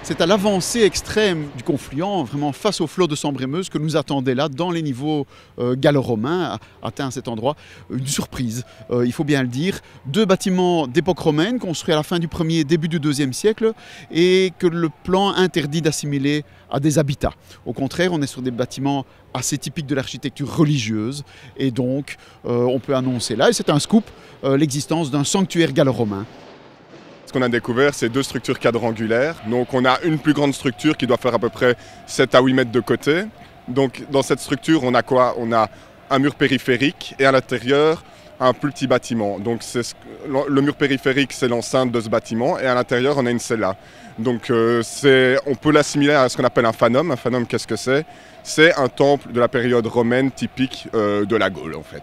C'est à l'avancée extrême du confluent, vraiment face au flot de Sambre-et-Meuse, que nous attendait là, dans les niveaux gallo-romains, atteint à cet endroit, une surprise, il faut bien le dire. 2 bâtiments d'époque romaine, construits à la fin du 1er, début du 2e siècle, et que le plan interdit d'assimiler à des habitats. Au contraire, on est sur des bâtiments assez typiques de l'architecture religieuse, et donc on peut annoncer là, et c'est un scoop, l'existence d'un sanctuaire gallo-romain. Ce qu'on a découvert, c'est 2 structures quadrangulaires. Donc on a une plus grande structure qui doit faire à peu près 7 à 8 mètres de côté. Donc dans cette structure, on a quoi? On a un mur périphérique et à l'intérieur, un plus petit bâtiment. Donc le mur périphérique, c'est l'enceinte de ce bâtiment et à l'intérieur, on a une cella. Donc on peut l'assimiler à ce qu'on appelle un fanum. Un fanum, qu'est-ce que c'est? C'est un temple de la période romaine typique de la Gaule en fait.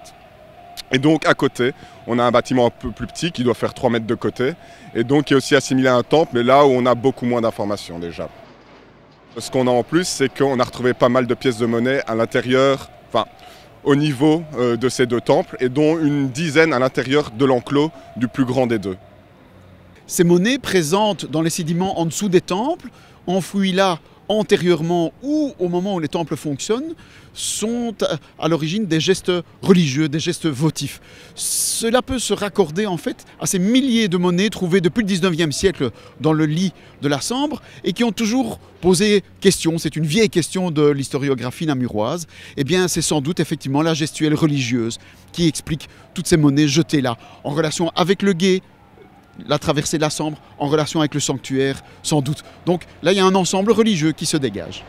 Et donc à côté, on a un bâtiment un peu plus petit qui doit faire 3 mètres de côté et donc qui est aussi assimilé à un temple, mais là où on a beaucoup moins d'informations déjà. Ce qu'on a en plus, c'est qu'on a retrouvé pas mal de pièces de monnaie à l'intérieur, enfin au niveau de ces 2 temples et dont une dizaine à l'intérieur de l'enclos du plus grand des 2. Ces monnaies présentes dans les sédiments en dessous des temples, enfouies là antérieurement ou au moment où les temples fonctionnent, sont à l'origine des gestes religieux, des gestes votifs. Cela peut se raccorder en fait à ces milliers de monnaies trouvées depuis le 19e siècle dans le lit de la Sambre et qui ont toujours posé question, c'est une vieille question de l'historiographie namuroise, eh bien c'est sans doute effectivement la gestuelle religieuse qui explique toutes ces monnaies jetées là, en relation avec le gué, la traversée de la Sambre, en relation avec le sanctuaire, sans doute. Donc là, il y a un ensemble religieux qui se dégage.